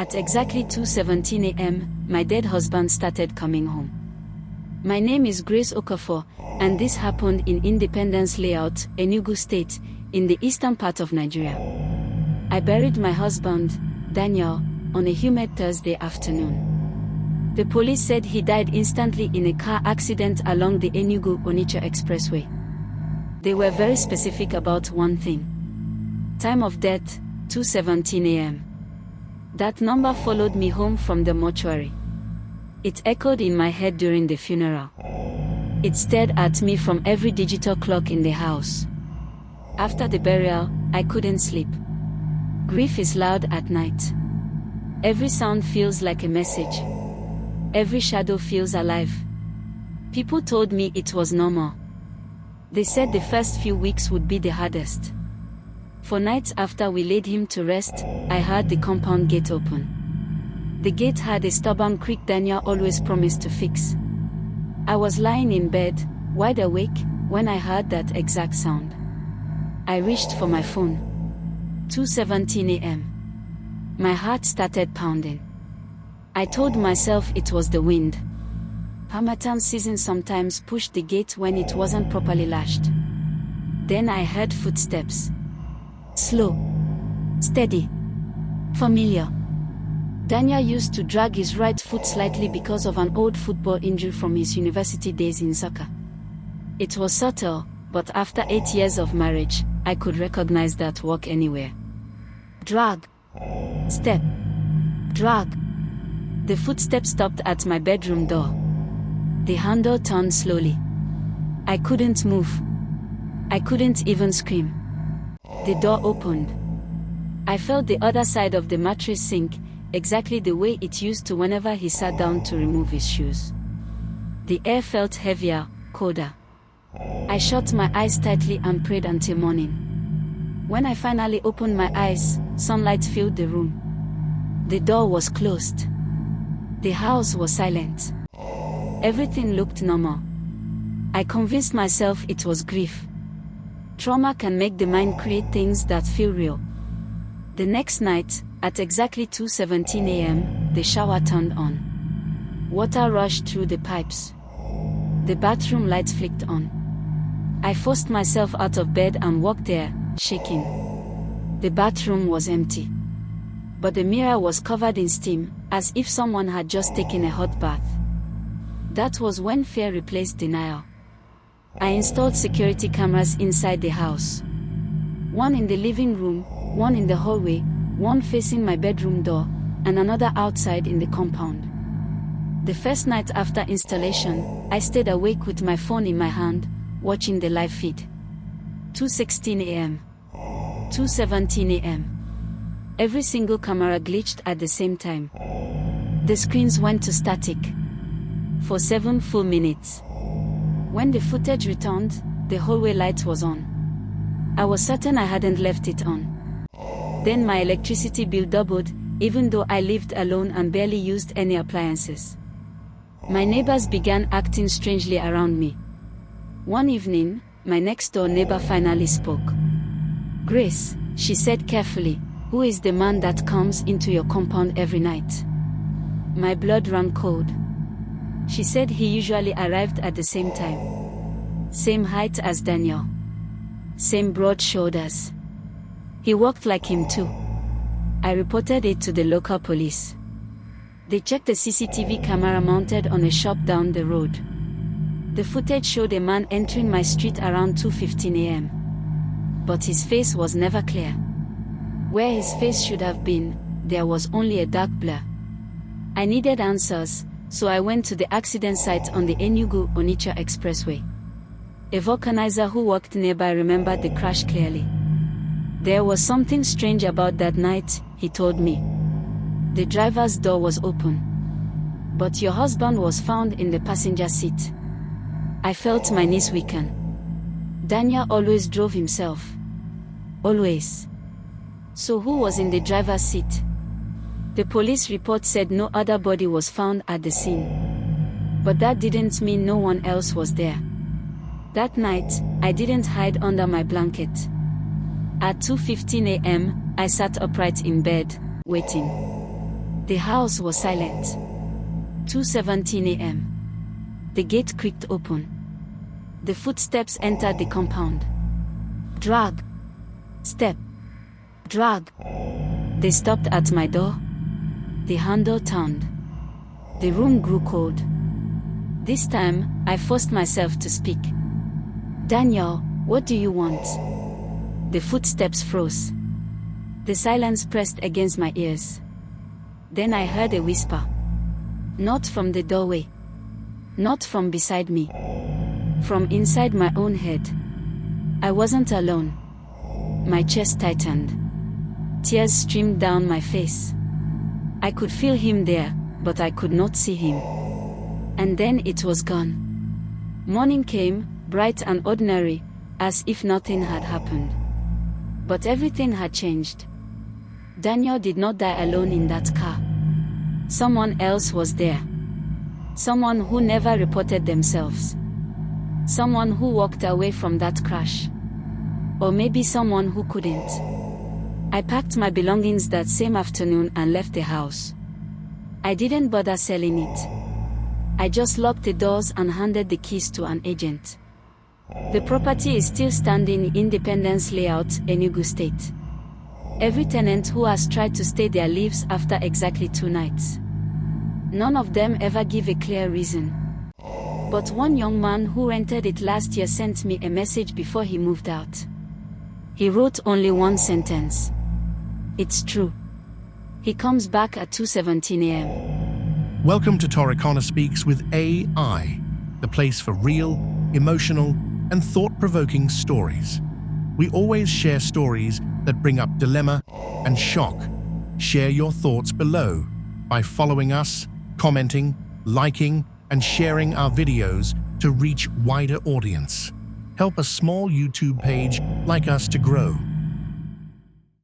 At exactly 2:17 a.m., my dead husband started coming home. My name is Grace Okafor, and this happened in Independence Layout, Enugu State, in the eastern part of Nigeria. I buried my husband, Daniel, on a humid Thursday afternoon. The police said he died instantly in a car accident along the Enugu-Onitsha Expressway. They were very specific about one thing. Time of death, 2:17 a.m. That number followed me home from the mortuary. It echoed in my head during the funeral. It stared at me from every digital clock in the house. After the burial, I couldn't sleep. Grief is loud at night. Every sound feels like a message. Every shadow feels alive. People told me it was normal. They said the first few weeks would be the hardest. For nights after we laid him to rest, I heard the compound gate open. The gate had a stubborn creak Daniel always promised to fix. I was lying in bed, wide awake, when I heard that exact sound. I reached for my phone. 2:17 a.m. My heart started pounding. I told myself it was the wind. Harmattan season sometimes pushed the gate when it wasn't properly latched. Then I heard footsteps. Slow. Steady. Familiar. Daniel used to drag his right foot slightly because of an old football injury from his university days in soccer. It was subtle, but after 8 years of marriage, I could recognize that walk anywhere. Drag. Step. Drag. The footsteps stopped at my bedroom door. The handle turned slowly. I couldn't move. I couldn't even scream. The door opened. I felt the other side of the mattress sink, exactly the way it used to whenever he sat down to remove his shoes. The air felt heavier, colder. I shut my eyes tightly and prayed until morning. When I finally opened my eyes, sunlight filled the room. The door was closed. The house was silent. Everything looked normal. I convinced myself it was grief. Trauma can make the mind create things that feel real. The next night, at exactly 2:17 a.m., the shower turned on. Water rushed through the pipes. The bathroom lights flicked on. I forced myself out of bed and walked there, shaking. The bathroom was empty. But the mirror was covered in steam, as if someone had just taken a hot bath. That was when fear replaced denial. I installed security cameras inside the house. One in the living room, one in the hallway, one facing my bedroom door, and another outside in the compound. The first night after installation, I stayed awake with my phone in my hand, watching the live feed. 2:16 a.m. 2:17 a.m. Every single camera glitched at the same time. The screens went to static. For 7 full minutes. When the footage returned, the hallway light was on. I was certain I hadn't left it on. Then my electricity bill doubled, even though I lived alone and barely used any appliances. My neighbors began acting strangely around me. One evening, my next-door neighbor finally spoke. "Grace," she said carefully, "who is the man that comes into your compound every night?" My blood ran cold. She said he usually arrived at the same time. Same height as Daniel. Same broad shoulders. He walked like him too. I reported it to the local police. They checked the CCTV camera mounted on a shop down the road. The footage showed a man entering my street around 2:15 a.m. But his face was never clear. Where his face should have been, there was only a dark blur. I needed answers, so I went to the accident site on the Enugu-Onitsha Expressway. A vulcanizer who walked nearby remembered the crash clearly. There was something strange about that night, he told me. The driver's door was open. But your husband was found in the passenger seat. I felt my knees weaken. Daniel always drove himself. Always. So who was in the driver's seat? The police report said no other body was found at the scene. But that didn't mean no one else was there. That night, I didn't hide under my blanket. At 2:15 a.m., I sat upright in bed, waiting. The house was silent. 2:17 a.m. The gate creaked open. The footsteps entered the compound. Drag. Step. Drag. They stopped at my door. The handle turned. The room grew cold. This time, I forced myself to speak. "Daniel, what do you want?" The footsteps froze. The silence pressed against my ears. Then I heard a whisper. Not from the doorway. Not from beside me. From inside my own head. I wasn't alone. My chest tightened. Tears streamed down my face. I could feel him there, but I could not see him. And then it was gone. Morning came, bright and ordinary, as if nothing had happened. But everything had changed. Daniel did not die alone in that car. Someone else was there. Someone who never reported themselves. Someone who walked away from that crash. Or maybe someone who couldn't. I packed my belongings that same afternoon and left the house. I didn't bother selling it. I just locked the doors and handed the keys to an agent. The property is still standing in Independence Layout, Enugu State. Every tenant who has tried to stay there leaves after exactly 2 nights. None of them ever give a clear reason. But one young man who rented it last year sent me a message before he moved out. He wrote only one sentence. "It's true." He comes back at 2:17 a.m. Welcome to Toricana Speaks with AI, the place for real, emotional, and thought-provoking stories. We always share stories that bring up dilemma and shock. Share your thoughts below by following us, commenting, liking, and sharing our videos to reach wider audience. Help a small YouTube page like us to grow.